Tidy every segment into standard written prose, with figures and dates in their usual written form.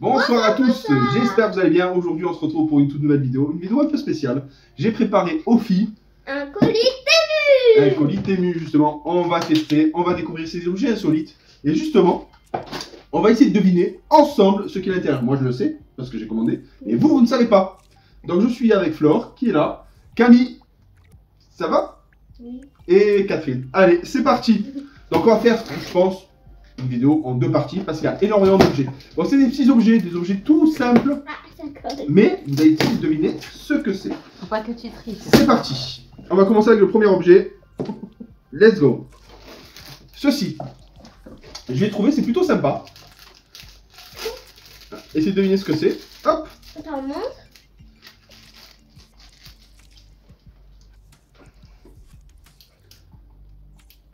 Bonsoir à tous, j'espère que vous allez bien. Aujourd'hui, on se retrouve pour une toute nouvelle vidéo, une vidéo un peu spéciale. J'ai préparé aux filles un colis Temu. Un colis Temu, justement. On va tester, on va découvrir ces objets insolites. Et justement, on va essayer de deviner ensemble ce qu'il y a à l'intérieur. Moi, je le sais, parce que j'ai commandé. Mais vous, vous ne savez pas. Donc, je suis avec Flore, qui est là. Camille, ça va? Oui. Et Catherine. Allez, c'est parti. Donc, on va faire, je pense, une vidéo en deux parties, parce qu'il y a énormément d'objets. Bon, c'est des petits objets, des objets tout simples. Ah, d'accord. Mais vous allez essayer de deviner ce que c'est. Faut pas que tu triches. C'est parti. On va commencer avec le premier objet. Let's go. Ceci. Je l'ai trouvé, c'est plutôt sympa. Essayez de deviner ce que c'est. Hop. T'en montres?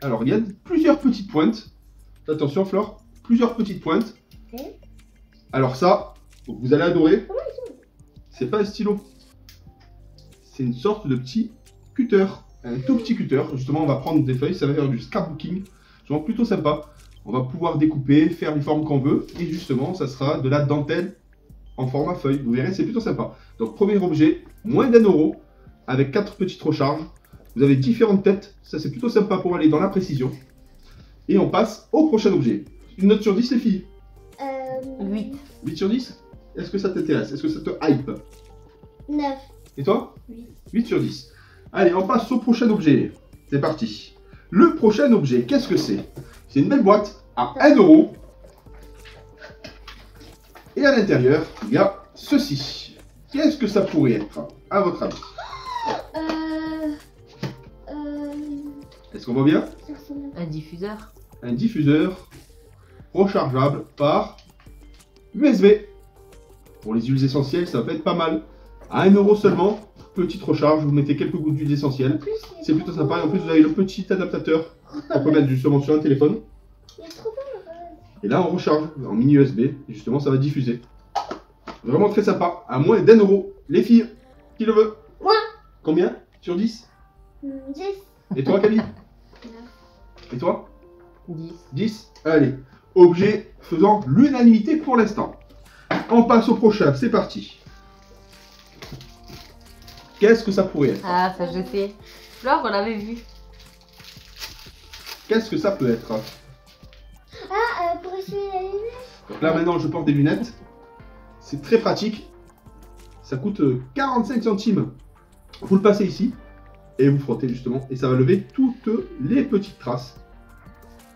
Alors, il y a plusieurs petites pointes. Attention, Flore. Plusieurs petites pointes. Ok. Alors ça, vous allez adorer. Comment ils sont? C'est pas un stylo. C'est une sorte de petit cutter. Un tout petit cutter. Justement, on va prendre des feuilles. Ça va faire du scrapbooking. Genre plutôt sympa. On va pouvoir découper, faire les formes qu'on veut. Et justement, ça sera de la dentelle en format feuille. Vous verrez, c'est plutôt sympa. Donc, premier objet, moins d'1 €. Avec 4 petites recharges. Vous avez différentes têtes. Ça, c'est plutôt sympa pour aller dans la précision. Et on passe au prochain objet. Une note sur 10, les filles? 8. 8 sur 10? Est-ce que ça t'intéresse? Est-ce que ça te hype? 9. Et toi? 8. 8 sur 10. Allez, on passe au prochain objet. C'est parti. Le prochain objet, qu'est-ce que c'est? C'est une belle boîte à 1 €. Et à l'intérieur, il y a ceci. Qu'est-ce que ça pourrait être, à votre avis? Est-ce qu'on voit bien? Ça ressemble à- Un diffuseur. Un diffuseur rechargeable par USB. Pour les huiles essentielles, ça peut être pas mal. À 1 € seulement, petite recharge, vous mettez quelques gouttes d'huile essentielle. En plus, C'est plutôt sympa. Et en plus, vous avez le petit adaptateur qu'on peut mettre justement sur un téléphone. Il est trop bon. Et là, on recharge en mini USB. Et justement, ça va diffuser. Vraiment très sympa. À moins d'1 €. Les filles, qui le veut? Moi. Combien sur 10? 10. Et toi, Camille? Et toi? 10. 10. Allez. Objet faisant l'unanimité pour l'instant. On passe au prochain. C'est parti. Qu'est-ce que ça pourrait être? Ah, ça je sais. Flore, on l'avait vu. Qu'est-ce que ça peut être? Ah, pour essuyer la lumière. Donc là, maintenant, je porte des lunettes. C'est très pratique. Ça coûte 45 centimes. Vous le passez ici. Et vous frottez justement. Et ça va lever toutes les petites traces.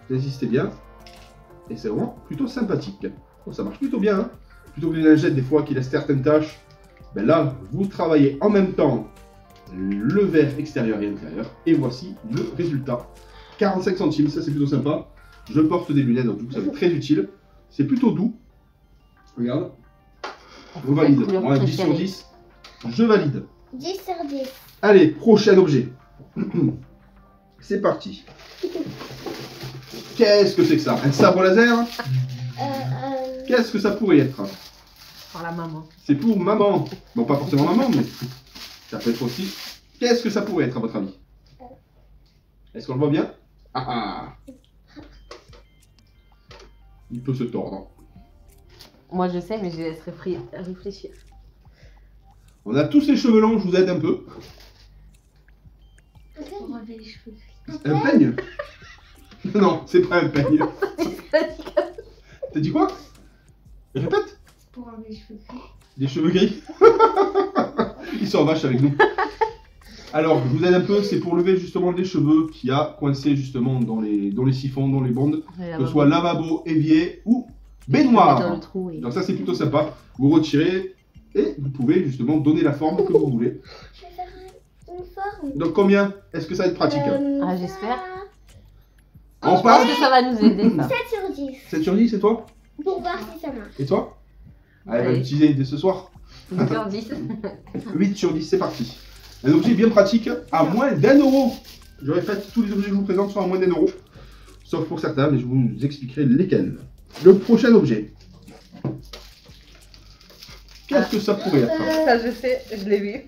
Vous insistez bien. Et c'est vraiment plutôt sympathique. Bon, ça marche plutôt bien. Hein, plutôt que les lingettes, des fois, qui laissent certaines tâches. Ben là, vous travaillez en même temps le verre extérieur et intérieur. Et voici le résultat. 45 centimes, ça c'est plutôt sympa. Je porte des lunettes, donc ça va être très utile. C'est plutôt doux. Regarde. Je valide. couleur Moi, 10 sur préférée. 10. Je valide. 10 sur 10. Allez, prochain objet. C'est parti. Qu'est-ce que c'est que ça? Un sabre laser? Qu'est-ce que ça pourrait être? Par la maman. C'est pour maman. Bon, pas forcément maman, mais ça peut être aussi. Qu'est-ce que ça pourrait être à votre avis? Est-ce qu'on le voit bien? Ah ah. Il peut se tordre. Moi je sais, mais je laisse réfléchir. On a tous les cheveux longs, je vous aide un peu. Pour enlever les cheveux gris. Un peigne? Non, c'est pas un peigne. T'as dit quoi? Répète. Pour enlever les cheveux gris. Des cheveux gris. Ils sont en vache avec nous. Alors, je vous aide un peu, c'est pour lever justement les cheveux qu'il y a coincés justement dans les siphons, dans les bandes, que ce soit lavabo, évier ou dans baignoire. le trou. Et... Donc ça c'est plutôt sympa. Vous retirez et vous pouvez justement donner la forme que vous voulez. Je vais faire une forme. Donc combien? Est-ce que ça va être pratique? Ah, j'espère. On Je pense passe. que ça va nous aider ça. 7 sur 10. 7 sur 10, c'est toi? Pour voir si ça marche. Et toi? Allez, on va Allez. l'utiliser dès ce soir. 8 sur 10. 8 sur 10, c'est parti. Un objet bien pratique à moins d'1 €. Je répète, tous les objets que je vous présente sont à moins d'1 €. Sauf pour certains, mais je vous expliquerai lesquels. Le prochain objet. Qu'est-ce que ça pourrait être? Ça je sais, je l'ai vu.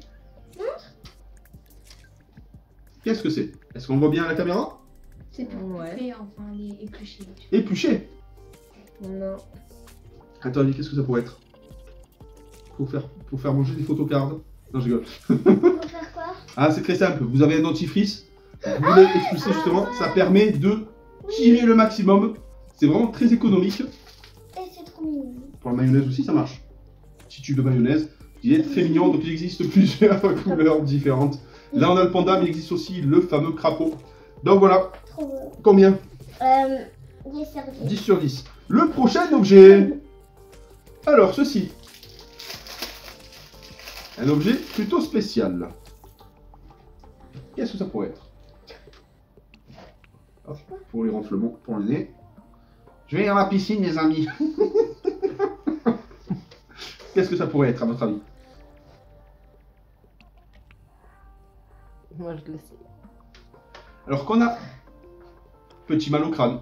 Qu'est-ce que c'est? Est-ce qu'on voit bien à la caméra? C'est pour Ouais. couper, enfin les éplucher. Épluché. Non. Attends, qu'est-ce que ça pourrait être? Pour faire manger des photocards. Non, je rigole. Pour faire quoi? Ah, c'est très simple. Vous avez un dentifrice. Vous voulez expulser justement. Ça permet de tirer le maximum. C'est vraiment très économique. Et c'est trop mignon. Pour la mayonnaise aussi, ça marche. Petit tube de mayonnaise. Il est très mignon. Donc il existe plusieurs couleurs différentes. Là, on a le panda, mais il existe aussi le fameux crapaud. Donc voilà. Trop beau. Combien? 10 sur 10. 10 sur 10. Le prochain objet. Alors, ceci. Un objet plutôt spécial. Qu'est-ce que ça pourrait être? Hop, pour les renflements, pour le nez. Je vais à la piscine, les amis. Qu'est-ce que ça pourrait être, à votre avis? Moi, je le sais. Alors qu'on a petit mal au crâne,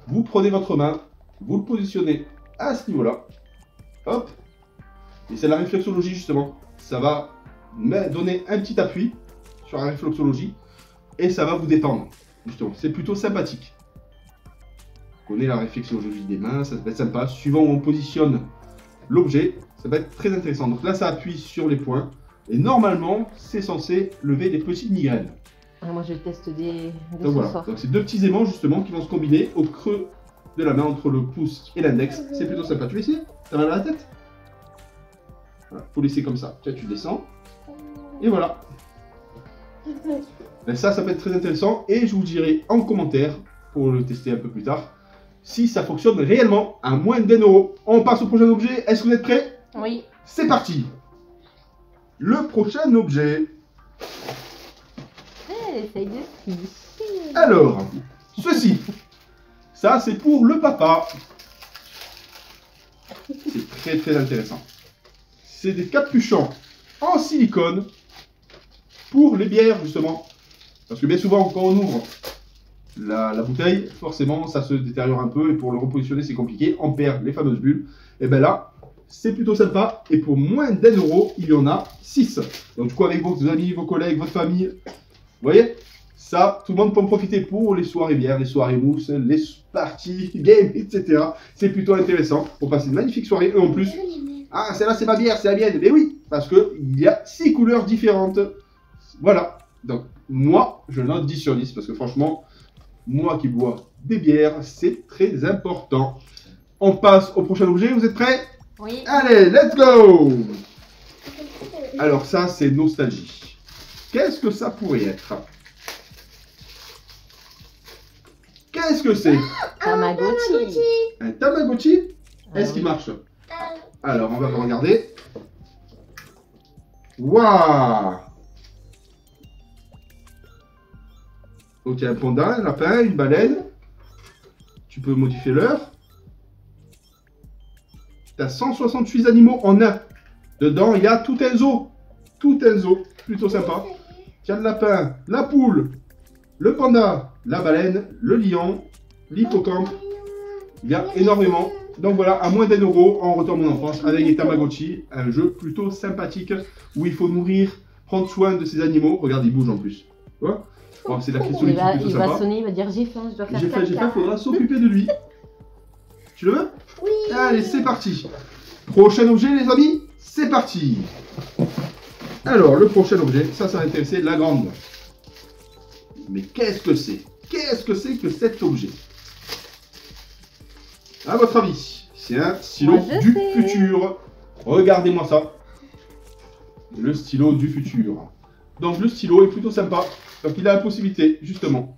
vous prenez votre main, vous le positionnez à ce niveau-là. Hop. Et c'est la réflexologie, justement. Ça va donner un petit appui sur la réflexologie et ça va vous détendre, justement. C'est plutôt sympathique. Vous connaissez la réflexologie des mains, ça va être sympa. Suivant où on positionne l'objet, ça va être très intéressant. Donc là, ça appuie sur les points et normalement, c'est censé lever des petites migraines. Ah, moi, je teste des Donc ce voilà, soir. donc c'est deux petits aimants justement qui vont se combiner au creux de la main entre le pouce et l'index. C'est plutôt sympa. Tu veux essayer? T'as mal à la tête? Voilà, faut laisser comme ça. Tiens, tu descends. Et voilà. Ben ça peut être très intéressant et je vous dirai en commentaire pour le tester un peu plus tard si ça fonctionne réellement à moins d'1 €. On passe au prochain objet. Est-ce que vous êtes prêts? Oui. C'est parti. Le prochain objet. Elle essaye de tricher. Alors, ceci. Ça, c'est pour le papa. C'est très très intéressant. C'est des capuchons en silicone pour les bières, justement. Parce que bien souvent, quand on ouvre la bouteille, forcément, ça se détériore un peu. Et pour le repositionner, c'est compliqué. On perd les fameuses bulles. Et bien là, c'est plutôt sympa. Et pour moins d'1 €, il y en a 6. Donc du coup, avec vos amis, vos collègues, votre famille, vous voyez, ça, tout le monde peut en profiter pour les soirées bières, les soirées mousse, les parties, games, etc. C'est plutôt intéressant pour passer une magnifique soirée. Et en plus, ah, celle-là, c'est ma bière, c'est la mienne. Mais oui, parce qu'il y a 6 couleurs différentes. Voilà. Donc, moi, je note 10 sur 10. Parce que franchement, moi qui bois des bières, c'est très important. On passe au prochain objet. Vous êtes prêts? Oui. Allez, let's go! Alors ça, c'est nostalgie. Qu'est-ce que ça pourrait être? Qu'est-ce que c'est? Tamagotchi. Un Tamagotchi? Ah Est-ce qu'il oui. marche? Alors, on va regarder. Waouh! Donc, il y a un panda, un lapin, une baleine. Tu peux modifier l'heure. Tu as 168 animaux en un. Dedans, il y a tout un zoo. Tout un zoo. Plutôt sympa. Il y a le lapin, la poule, le panda, la baleine, le lion, l'hippocampe. Il y a énormément. Donc voilà, à moins d'1 €, on retourne en enfance avec les Tamagotchi. Un jeu plutôt sympathique où il faut nourrir, prendre soin de ces animaux. Regarde, ils bougent en plus. Tu vois? Bon, c'est de la Il cristolite va, plutôt il va sympa. sonner, il va dire j'ai faim, je dois faire J'ai fait, caca. faudra s'occuper de lui. Tu le veux? Oui. Allez, c'est parti. Prochain objet, les amis, c'est parti. Alors, le prochain objet, ça va intéresser la grande. Mais qu'est-ce que c'est? Qu'est-ce que c'est que cet objet? À votre avis, c'est un stylo Moi, je du sais. futur. Regardez-moi ça. Le stylo du futur. Donc, le stylo est plutôt sympa. Donc, il a la possibilité, justement.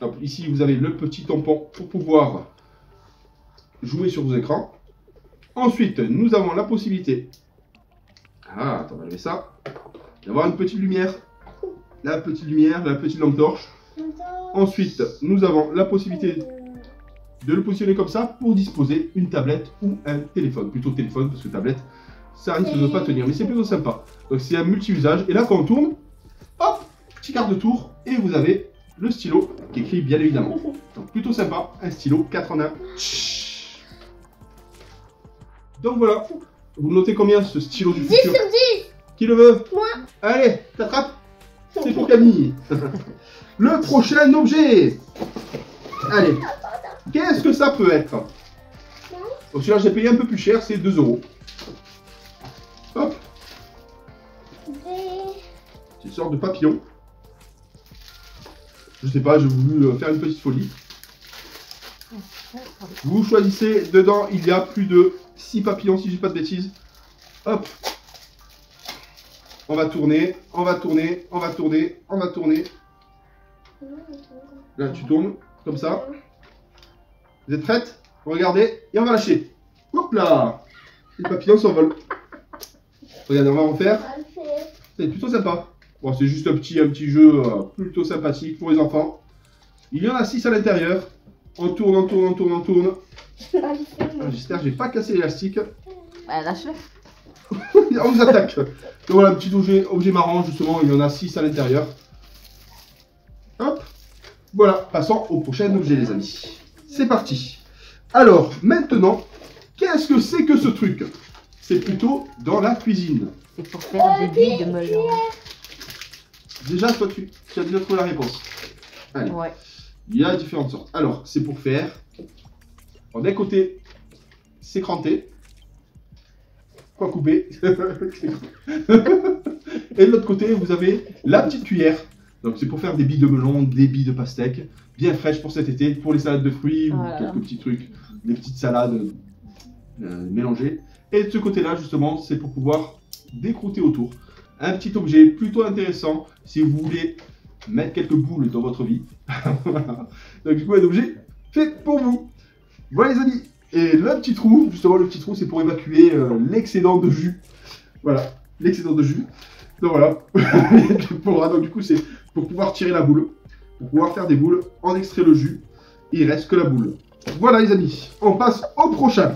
Donc, ici, vous avez le petit tampon pour pouvoir jouer sur vos écrans. Ensuite, nous avons la possibilité, ah, attends, on va lever ça, d'avoir une petite lumière. La petite lumière, la petite lampe torche. Ensuite, nous avons la possibilité de le positionner comme ça pour disposer une tablette ou un téléphone. Plutôt téléphone, parce que tablette, ça risque de ne pas tenir, mais c'est plutôt sympa. Donc, c'est un multi-usage. Et là, quand on tourne, hop, petit quart de tour, et vous avez le stylo qui écrit bien évidemment. Donc, plutôt sympa, un stylo 4 en 1. Donc voilà, vous notez combien ce stylo du 10 futur? sur 10. Qui le veut? Moi. Allez, t'attrapes. C'est pour Camille. Le prochain objet. Allez, qu'est-ce que ça peut être? Donc celui-là, j'ai payé un peu plus cher, c'est 2 €. Hop, Des... c'est une sorte de papillon. Je sais pas, j'ai voulu faire une petite folie. Vous choisissez, dedans, il y a plus de 6 papillons, si je dis pas de bêtises. Hop. On va tourner, on va tourner, on va tourner, on va tourner. Là, tu tournes, comme ça. Vous êtes prêtes? Regardez, et on va lâcher. Hop là. Les papillons s'envolent. Regardez, on va en faire. C'est plutôt sympa. Bon, c'est juste un petit jeu plutôt sympathique pour les enfants. Il y en a 6 à l'intérieur. On tourne, on tourne, on tourne, on tourne. J'espère que je n'ai pas cassé l'élastique. Bah, lâche-le. On nous attaque. Donc voilà, un petit objet marrant, justement. Il y en a 6 à l'intérieur. Hop. Voilà, passons au prochain objet, les amis. C'est parti. Alors, maintenant, qu'est-ce que c'est que ce truc? C'est plutôt dans la cuisine. C'est pour faire des billes de melon. Déjà, toi, tu as déjà trouvé la réponse. Allez. Ouais. Il y a différentes sortes. Alors, c'est pour faire... Alors, d'un côté, c'est cranté. Quoi couper. Et de l'autre côté, vous avez la petite cuillère. Donc, c'est pour faire des billes de melon, des billes de pastèque. Bien fraîches pour cet été, pour les salades de fruits ou quelques petits trucs. Des petites salades mélangées. Et de ce côté-là, justement, c'est pour pouvoir décrouter autour. Un petit objet plutôt intéressant si vous voulez mettre quelques boules dans votre vie. Donc du coup, un objet fait pour vous. Voilà les amis. Et le petit trou, justement, le petit trou, c'est pour évacuer l'excédent de jus. Voilà, l'excédent de jus. Donc voilà. Donc du coup, c'est pour pouvoir tirer la boule. Pour pouvoir faire des boules, en extrait le jus. Il reste que la boule. Voilà les amis. On passe au prochain.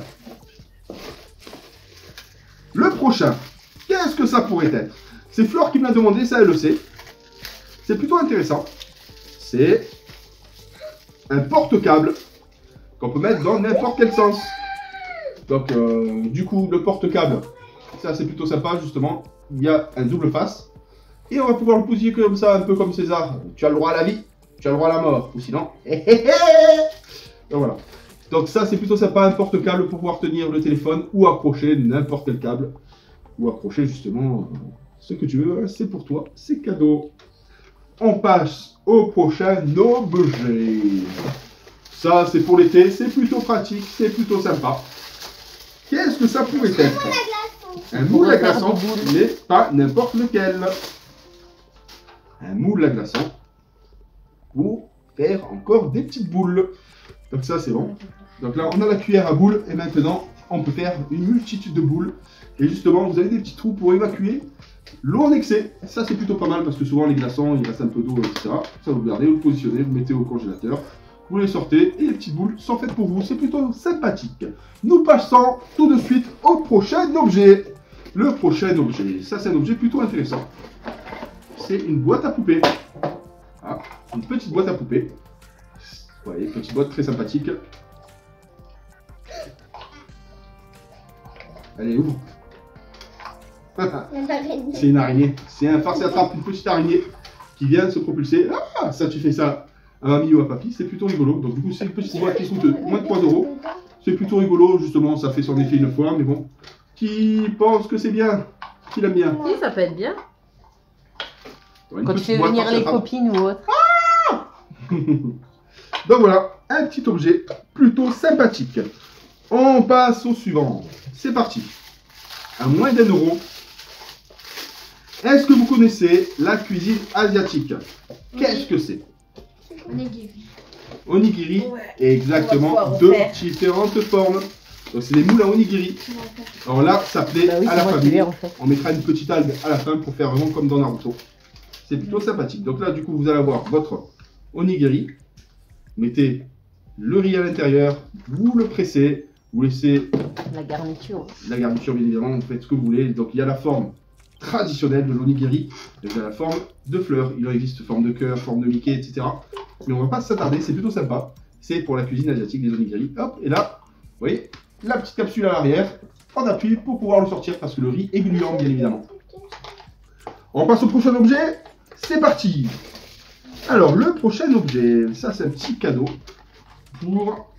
Le prochain. Qu'est-ce que ça pourrait être? C'est Flore qui me l'a demandé, ça elle le sait. C'est plutôt intéressant. C'est un porte-câble qu'on peut mettre dans n'importe quel sens. Donc du coup, le porte-câble, ça c'est plutôt sympa justement. Il y a un double face. Et on va pouvoir le poser comme ça, un peu comme César. Tu as le droit à la vie, tu as le droit à la mort. Ou sinon... Donc voilà. Donc ça c'est plutôt sympa, un porte-câble pour pouvoir tenir le téléphone ou accrocher n'importe quel câble. Ou accrocher justement ce que tu veux, c'est pour toi, c'est cadeau. On passe au prochain objet. Ça c'est pour l'été, c'est plutôt pratique, c'est plutôt sympa. Qu'est-ce que ça pourrait être? Un moule à glaçons, mais pas n'importe lequel. Un moule à glaçons pour faire encore des petites boules. Donc ça c'est bon. Donc là on a la cuillère à boules et maintenant on peut faire une multitude de boules. Et justement vous avez des petits trous pour évacuer l'eau en excès. Ça c'est plutôt pas mal parce que souvent les glaçons il reste un peu d'eau etc. Ça vous le gardez, vous le positionnez, vous le mettez au congélateur. Vous les sortez et les petites boules sont faites pour vous. C'est plutôt sympathique. Nous passons tout de suite au prochain objet. Le prochain objet, ça c'est un objet plutôt intéressant. C'est une boîte à poupée. Ah, une petite boîte à poupée. Vous voyez, petite boîte très sympathique. Allez, ouvre. C'est une araignée. C'est un farce et attrape, une petite araignée qui vient se propulser. Ah, ça tu fais ça à mamie ou à papy, c'est plutôt rigolo. Donc du coup, c'est une petite boîte qui coûte moins de 3 €. C'est plutôt rigolo, justement, ça fait son effet une fois, mais bon. Qui pense que c'est bien? Qui l'aime bien? Oui, ça peut être bien. Une quand tu fais venir les copines ou autre. Ah donc voilà, un petit objet plutôt sympathique. On passe au suivant. C'est parti. À moins d'1 €. Est-ce que vous connaissez la cuisine asiatique? Qu'est-ce que c'est? Onigiri. Onigiri, Ouais. exactement, On va deux faire. différentes formes. Donc c'est des moules à onigiri. Alors là, ça plaît Bah oui, à la c'est moi qui famille. l'ai, en fait. On mettra une petite algue à la fin pour faire vraiment comme dans Naruto. C'est plutôt sympathique. Donc là, du coup, vous allez avoir votre onigiri. Mettez le riz à l'intérieur, vous le pressez, vous laissez La garniture. la garniture, bien évidemment, vous faites ce que vous voulez. Donc il y a la forme traditionnelle de l'onigiri, et il y a la forme de fleurs. Il en existe forme de cœur, forme de Mickey, etc. Mais on va pas s'attarder, c'est plutôt sympa. C'est pour la cuisine asiatique des onigiri. Hop, et là, vous voyez, la petite capsule à l'arrière, on appuie pour pouvoir le sortir parce que le riz est gluant, bien évidemment. On passe au prochain objet, c'est parti. Alors, le prochain objet, ça c'est un petit cadeau pour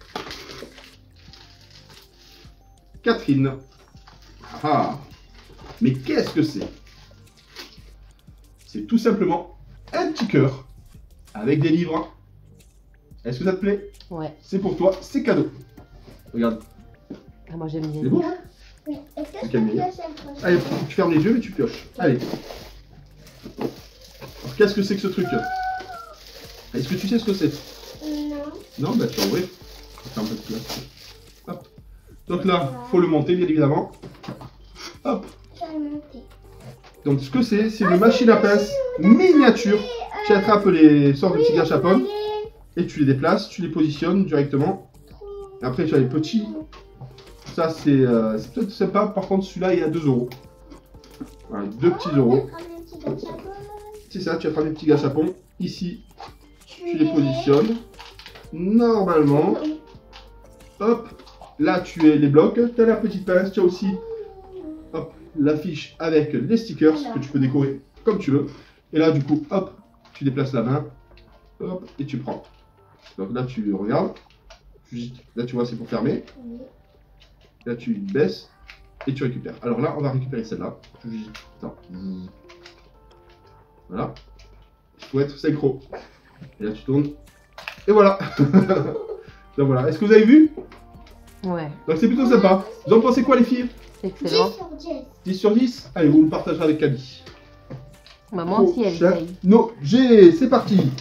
Catherine. Ah. Mais qu'est-ce que c'est? C'est tout simplement un petit cœur avec des livres. Est-ce que ça te plaît? Ouais. C'est pour toi, c'est cadeau. Regarde. Ah, moi j'aime bien. C'est beau? Oui. Est-ce que C'est je Camille. peux piocher le prochain? Allez, tu fermes les yeux mais tu pioches. Allez. Alors, qu'est-ce que c'est que ce truc? Est-ce que tu sais ce que c'est? Non. Non, bah tu vas ouvrir. On va faire un peu de place. Hop. Donc là, faut le monter bien évidemment. Hop. Je vais monter. Donc ce que c'est une machine à pince miniature. Tu attrapes les sortes de petits gâchapons et tu les déplaces, tu les positionnes directement. Après tu as les petits. Ça c'est peut-être sympa. Par contre celui-là il est à 2 €. Voilà, 2 petits euros. C'est ça, tu attrapes les petits gâchapons. Ici, tu les positionnes. Normalement. Hop. Là tu as les blocs. Tu as la petite pince. Tu as aussi hop, l'affiche avec les stickers que tu peux décorer comme tu veux. Et là du coup, hop, tu déplaces la main. Hop, et tu prends. Donc là tu regardes. Là tu vois c'est pour fermer. Là tu baisses et tu récupères. Alors là on va récupérer celle-là. Attends. Voilà. Il faut être synchro. Et là tu tournes. Et voilà. Donc voilà. Est-ce que vous avez vu? Ouais. Donc c'est plutôt sympa. Vous en pensez quoi les filles? C'est 10 excellent. sur 10. 10 sur 10? Allez, vous me partagerez avec Camille. Maman aussi elle Prochain essaye. objet, c'est parti.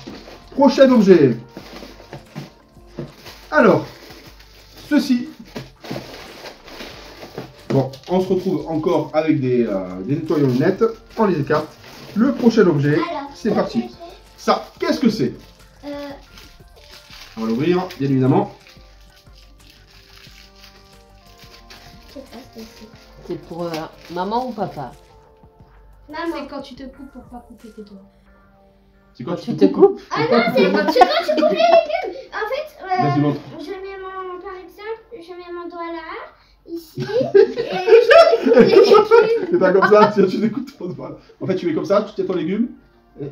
Prochain objet. Alors, ceci. Bon, on se retrouve encore avec des nettoyants lunettes. On les écarte. Le prochain objet, Alors, c'est parti. Ça, qu'est-ce que c'est? On va l'ouvrir, bien évidemment. Je sais pas ce que c'est. C'est pour maman ou papa? Maman. C'est quand tu te coupes pour pas couper tes doigts. C'est Quand quoi tu te coupes? Ah non, c'est quand tu coupes les légumes. En fait, Vas-y, montre. je mets par exemple, je mets mon doigt là, ici, et je coupe les légumes. C'est pas comme ça, si tu découpes ton doigt. En fait, tu mets comme ça, tu tiens ton légume, et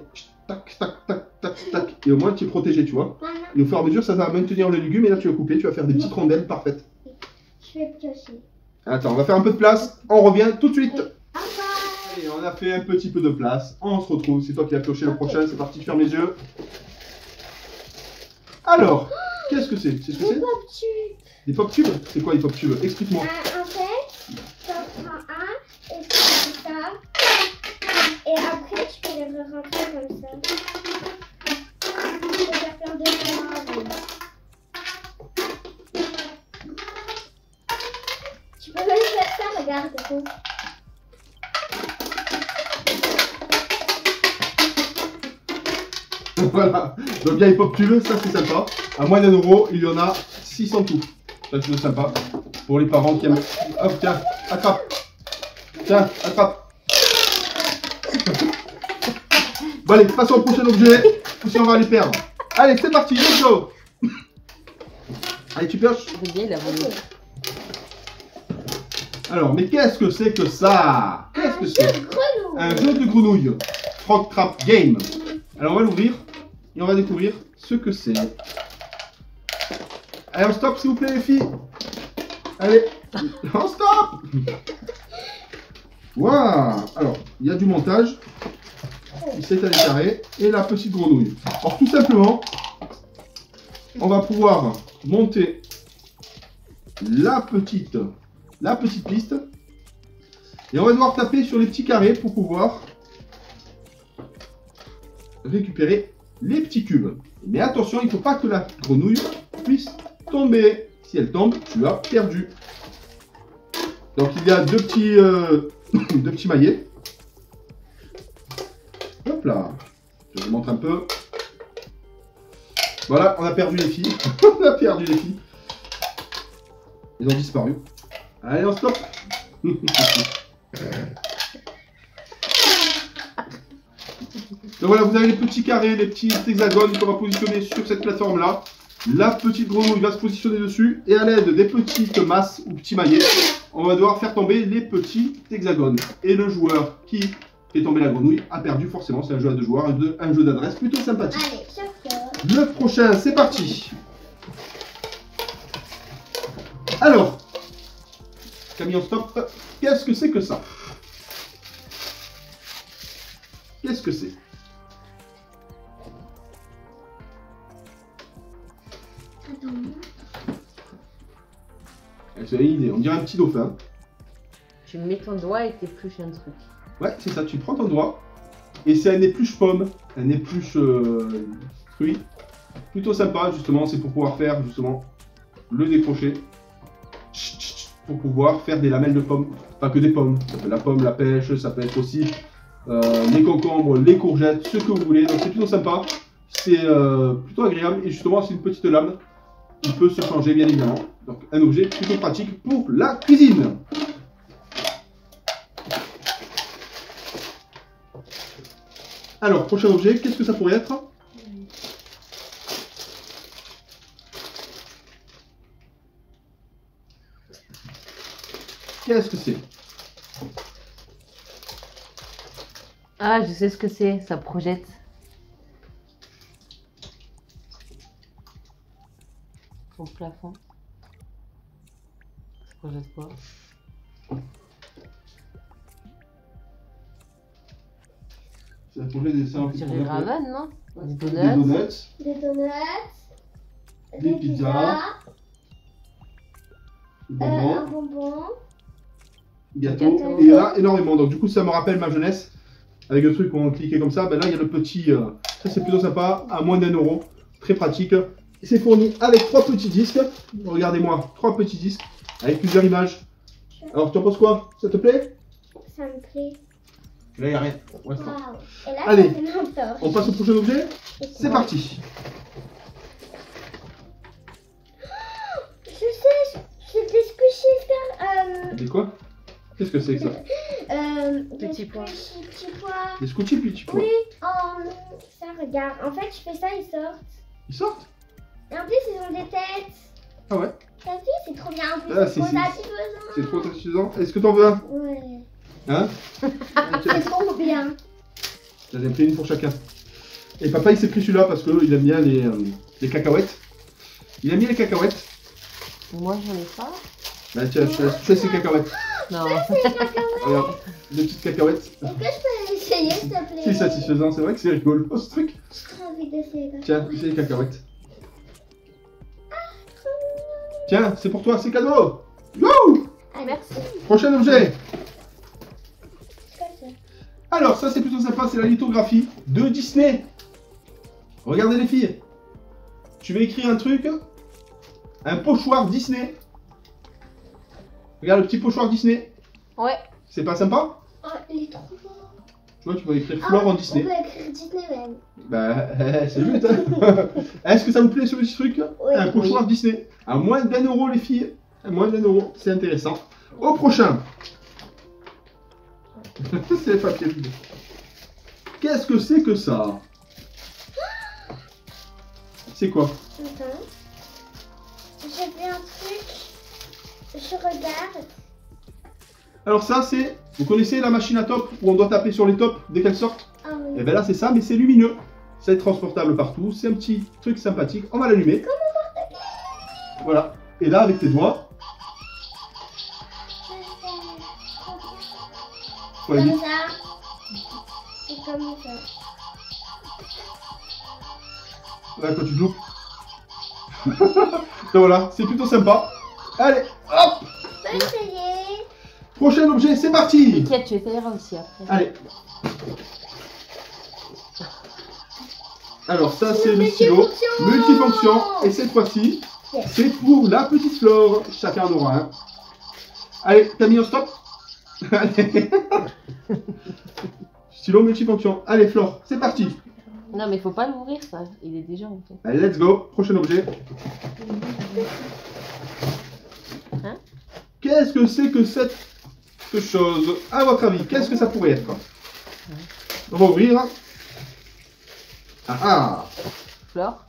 tac, tac, tac, tac, tac, et au moins tu es protégé, tu vois. Maman, Et au fur et à mesure, ça va maintenir le légume, et là tu vas couper, tu vas faire des petites rondelles parfaites. je vais piocher. Attends, on va faire un peu de place, on revient tout de suite. Au revoir. Et on a fait un petit peu de place, on se retrouve, c'est toi qui as pioché le prochain, c'est parti, ferme les yeux. Alors, qu'est-ce que c'est? C'est ce que c'est? Des pop tubes? C'est quoi les pop tubes? Explique-moi. En fait, tu en prends un, et tu fais ça, et après tu peux les rentrer comme ça. Tu peux faire plein de choses. Tu peux même faire ça, regarde. Voilà, donc il y a les pop tubes, ça c'est sympa. À moins d'1 €, il y en a 6 en tout. Ça c'est sympa. Pour les parents qui aiment. Hop, tiens, attrape. Tiens, attrape. Bon allez, passons au prochain objet, ou si on va les perdre. Allez, c'est parti, let's go. Allez, tu pioches. C'est bien, il a voulu. Alors, mais qu'est-ce que c'est que ça? Qu'est-ce que c'est? Un jeu de grenouille. Frog Trap Game. Alors on va l'ouvrir et on va découvrir ce que c'est. Allez, on stop s'il vous plaît les filles. Allez, on stop. Waouh. Alors, il y a du montage. C'est à carré et la petite grenouille. Alors tout simplement, on va pouvoir monter la petite piste et on va devoir taper sur les petits carrés pour pouvoir récupérer les petits cubes. Mais attention, il ne faut pas que la grenouille puisse tomber. Si elle tombe, tu as perdu. Donc il y a deux petits maillets. Hop là. Je vous montre un peu. Voilà, on a perdu les filles. On a perdu les filles. Ils ont disparu. Allez, on stop. Donc voilà, vous avez les petits carrés, les petits hexagones qu'on va positionner sur cette plateforme-là. La petite grenouille va se positionner dessus et à l'aide des petites masses ou petits maillets, on va devoir faire tomber les petits hexagones. Et le joueur qui fait tomber la grenouille a perdu forcément. C'est un jeu à 2 joueurs, un jeu d'adresse plutôt sympathique. Allez, chapeau. Le prochain, c'est parti. Alors, Camille, on stop. Qu'est-ce que c'est que ça? Qu'est-ce que c'est? Attends. C'est une idée, on dirait un petit dauphin. Tu mets ton doigt et t'épluches un truc. Ouais, c'est ça, tu prends ton doigt et c'est un épluche pomme, un épluche fruit. Plutôt sympa, justement, c'est pour pouvoir faire justement le décrocher. Pour pouvoir faire des lamelles de pommes. Pas que des pommes, ça peut être la pomme, la pêche, ça peut être aussi les concombres, les courgettes, ce que vous voulez. Donc c'est plutôt sympa, c'est plutôt agréable et justement c'est une petite lame qui peut se changer bien évidemment. Donc un objet plutôt pratique pour la cuisine. Alors, prochain objet, qu'est-ce que ça pourrait être? Qu'est-ce que c'est? Ah, je sais ce que c'est, ça projette. Au plafond. Ça projette quoi? C'est un projet des On dirait ramen, non? Des Des donuts. donuts, Des donuts. Des pizzas. des bonbons, Un bonbon. gâteaux. gâteaux. Et il y en a énormément. Donc du coup, ça me rappelle ma jeunesse. Avec le truc où on cliquait comme ça. Ben là, il y a le petit... ça, c'est plutôt sympa. À moins d'1 euro. Très pratique. C'est fourni avec 3 petits disques. Regardez-moi, 3 petits disques. Avec plusieurs images. Alors, tu en penses quoi? Ça te plaît? Ça me plaît. Là, il n'y a rien. Ouais, c'est bon. Waouh. Et là, Allez. ça fait longtemps. On passe au prochain objet. C'est parti. Je sais, c'est des squishies. C'est quoi? Qu'est-ce que c'est que ça? Petits pois. Petits pois. Des scotchy petits pois. Oui, ça regarde. En fait, je fais ça, ils sortent. Ils sortent? Et en plus, ils ont des têtes. Ah ouais? T'as vu, c'est trop bien. En plus, Ah, c'est trop c'est satisfaisant. C'est trop satisfaisant. Est-ce que t'en veux un? Ouais. Hein? C'est trop bien. J'en ai pris une pour chacun. Et papa il s'est pris celui-là parce qu'il aime bien les cacahuètes. Il aime bien les cacahuètes. Moi, j'en ai pas. Bah tiens, je te laisse toucher ces cacahuètes. Non. Regarde, des petites cacahuètes. Est-ce que je peux essayer, s'il te plaît? C'est satisfaisant, c'est vrai que c'est rigolo ce truc. J'ai trop envie d'essayer. Tiens, c'est les cacahuètes. Tiens, c'est pour toi, c'est cadeau. Wouh! Merci. Prochain objet. C'est quoi ça? Alors ça c'est plutôt sympa, c'est la lithographie de Disney. Regardez les filles. Tu vas écrire un truc. Un pochoir Disney. Regarde le petit pochoir Disney. Ouais. C'est pas sympa? Oh, il est trop beau. Tu vois, tu peux écrire Flore en Disney. On peut écrire Disneyland. Bah, c'est juste. Hein. Est-ce que ça vous plaît ce petit truc? Oui. Un pochoir Oui. Disney. À moins d'1 euro les filles. À moins d'1 euro, c'est intéressant. Au prochain. C'est les papiers. Qu'est-ce que c'est que ça? C'est quoi? Attends. J'ai vu un truc. Je regarde. Alors ça c'est, vous connaissez la machine à top où on doit taper sur les tops dès qu'elles sortent? Ah oui. Et bien là c'est ça, mais c'est lumineux. C'est transportable partout, c'est un petit truc sympathique. On va l'allumer. Voilà. Et là avec tes doigts, faut aller Comme vite. ça. Et comme ça. Là quand tu loupes. Donc voilà, c'est plutôt sympa. Allez, hop! Je peux essayer. Prochain objet, c'est parti! T'inquiète, tu essayeras aussi après. Allez. Alors ça c'est le stylo multifonction. Et cette fois-ci, c'est pour la petite Flore. Chacun en aura un. Allez, Camille, on stop. Allez. Stylo multifonction. Allez Flore, c'est parti. Non, mais faut pas l'ouvrir, ça. Il est déjà en fait. Allez, let's go. Prochain objet. Hein? Qu'est-ce que c'est que cette chose? À votre avis, qu'est-ce que ça pourrait être? On va ouvrir. Ah ah! Flore.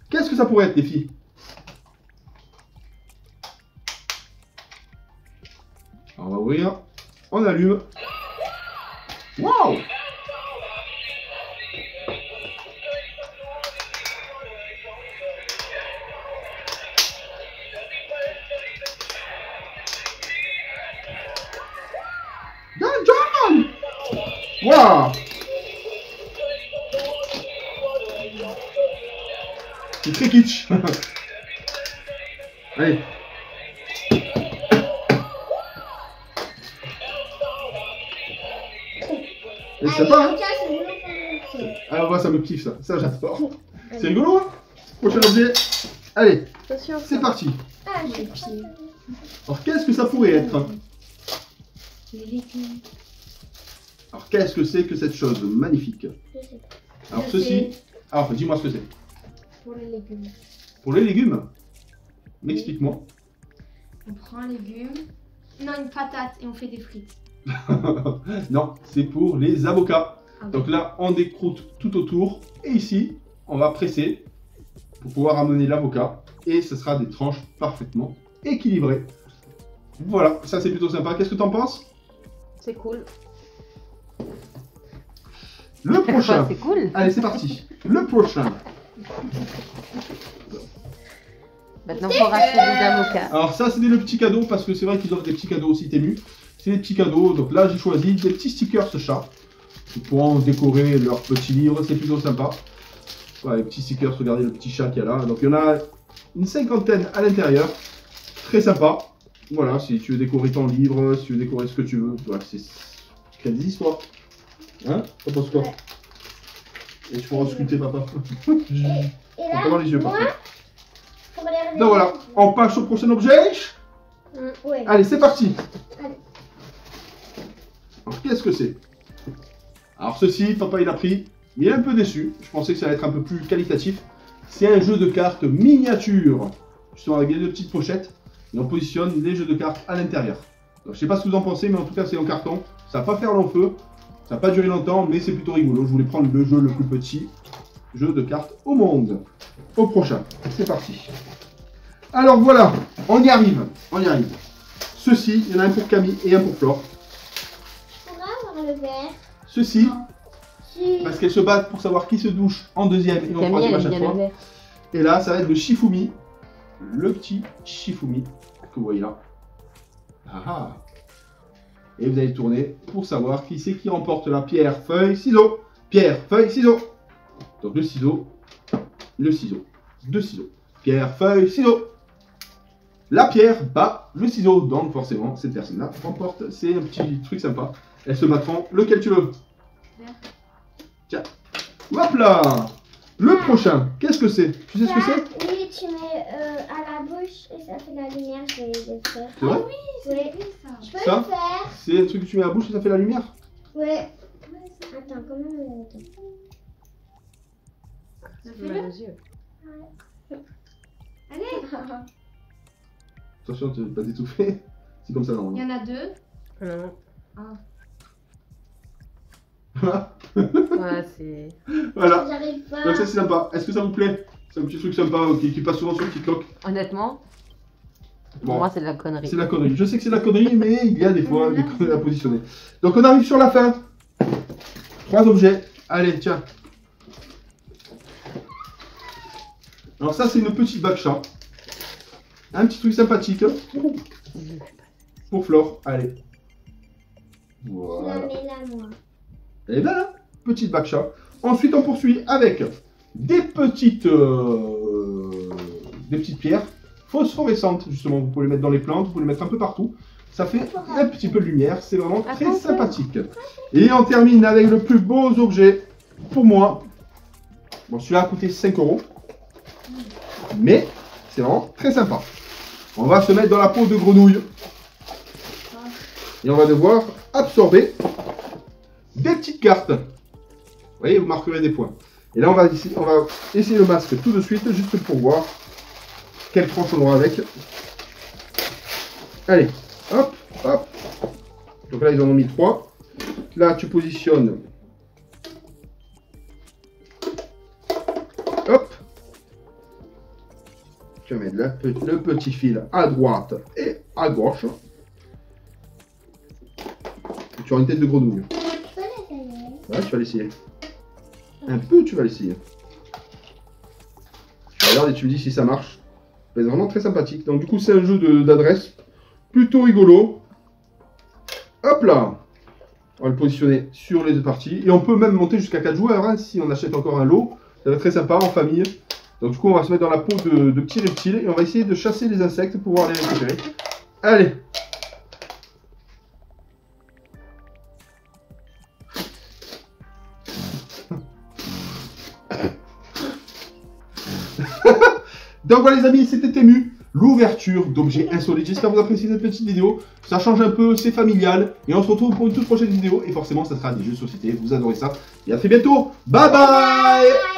Qu'est-ce que ça pourrait être, les filles? On va ouvrir. On allume. Waouh! Voilà. C'est très kitsch. Allez. Et c'est sympa, hein? Ah, moi, ça me kiffe, ça. Ça, j'adore. C'est rigolo, hein? Prochain objet. Allez, Attention. c'est parti. Ah, j'ai pas. Alors, qu'est-ce que ça pourrait être? Les légumes. Alors, qu'est-ce que c'est que cette chose magnifique? Je sais pas. Alors, Je ceci... sais. Alors, dis-moi ce que c'est. Pour les légumes. Pour les légumes? Explique-moi. On prend un légume. Non, une patate et on fait des frites. Non, c'est pour les avocats. Ah, Donc là, on décroute tout autour. Et ici, on va presser pour pouvoir amener l'avocat. Et ce sera des tranches parfaitement équilibrées. Voilà, ça c'est plutôt sympa. Qu'est-ce que t'en penses? C'est cool. Le prochain. C'est cool. Allez, c'est parti. Le prochain. Maintenant, il faut racheter des avocats. Alors ça, c'était le petit cadeau parce que c'est vrai qu'ils offrent des petits cadeaux aussi, Temu. C'est des petits cadeaux. Donc là, j'ai choisi des petits stickers ce chat. Ils pourront décorer leur petit livre. C'est plutôt sympa. Voilà, les petits stickers. Regardez le petit chat qu'il y a là. Donc il y en a une cinquantaine à l'intérieur. Très sympa. Voilà, si tu veux décorer ton livre, si tu veux décorer ce que tu veux. Voilà, c'est créer des histoires. Hein? T'en penses quoi? Ouais. Et tu pourras sculpter papa. Et là, Pas dans les yeux par moi, contre. pour les Donc voilà, on passe au prochain objet. Ouais. Allez, c'est parti. Allez. Alors, qu'est-ce que c'est? Alors, ceci, papa, il a pris. Il est un peu déçu. Je pensais que ça allait être un peu plus qualitatif. C'est un jeu de cartes miniature. Justement, avec les deux petites pochettes. Et on positionne les jeux de cartes à l'intérieur. Donc, je sais pas ce que vous en pensez, mais en tout cas, c'est en carton. Ça va pas faire long feu. Ça va pas durer longtemps, mais c'est plutôt rigolo. Je voulais prendre le jeu le plus petit jeu de cartes au monde. Au prochain. C'est parti. Alors, voilà. On y arrive. On y arrive. Ceci, il y en a un pour Camille et un pour Flore. Je pourrais avoir le verre. Ceci, Si. parce qu'elles se battent pour savoir qui se douche en deuxième et en Camille, troisième elle à aime chaque bien le fois. vert. Et là, ça va être le Shifumi. Le petit Shifumi que vous voyez là. Ah ah. Et vous allez tourner pour savoir qui c'est qui remporte la pierre, feuille, ciseaux. Pierre, feuille, ciseaux. Donc le ciseau, deux ciseaux. Pierre, feuille, ciseaux. La pierre bat le ciseau. Donc forcément, cette personne-là remporte. C'est un petit truc sympa. Elles se battront. Lequel tu veux? Vert. Tiens. Hop là. Le prochain, qu'est-ce que c'est? Tu sais ce que c'est? Oui, tu mets à la bouche et ça fait la lumière. Je vais le faire. C'est vrai? Oui. C'est ça. Je peux Ça le faire. C'est un truc que tu mets à la bouche et ça fait la lumière? Ouais. Attends, comment on le fait? Fais-le aux yeux. Allez. Attention, tu vas pas t'étouffer. C'est comme ça Il y normalement. en a deux. Non. Voilà. Ouais, c'est. Voilà. J'arrive pas. Donc ça c'est sympa. Est-ce que ça vous plaît? C'est un petit truc sympa qui passe souvent sur TikTok. Honnêtement, pour Bon, moi, c'est de la connerie. c'est la connerie. Je sais que c'est la connerie, mais il y a des fois des conneries à positionner. Donc on arrive sur la fin. 3 objets. Allez, tiens. Alors ça c'est une petite baksha. Un petit truc sympathique pour Flore. Allez. Je la Voilà. mets là, moi. Et voilà, petite baksha. Ensuite, on poursuit avec des petites pierres phosphorescentes. Justement, vous pouvez les mettre dans les plantes, vous pouvez les mettre un peu partout. Ça fait un petit peu de lumière, c'est vraiment très sympathique. Et on termine avec le plus beau objet pour moi. Bon, celui-là a coûté 5 €. Mais c'est vraiment très sympa. On va se mettre dans la peau de grenouille. Et on va devoir absorber des petites cartes. Vous voyez, vous marquerez des points. Et là, on va essayer le masque tout de suite, juste pour voir quelle tranche on aura avec. Allez, hop, hop. Donc là, ils en ont mis 3. Là, tu positionnes. Hop. Tu mets le petit fil à droite et à gauche. Et tu auras une tête de grenouille. Tu peux l'essayer. Ouais, tu vas l'essayer. Un peu, tu vas l'essayer. Tu regardes et tu me dis si ça marche. C'est vraiment très sympathique. Donc du coup, c'est un jeu d'adresse plutôt rigolo. Hop là. On va le positionner sur les deux parties. Et on peut même monter jusqu'à 4 joueurs hein, si on achète encore un lot. Ça va être très sympa en famille. Donc du coup, on va se mettre dans la peau de petits reptiles et on va essayer de chasser les insectes pour pouvoir les récupérer. Allez! Donc voilà les amis, c'était Temu, l'ouverture d'objets insolites. J'espère que vous appréciez cette petite vidéo. Ça change un peu, c'est familial. Et on se retrouve pour une toute prochaine vidéo. Et forcément, ça sera des jeux de société. Vous adorez ça. Et à très bientôt. Bye bye!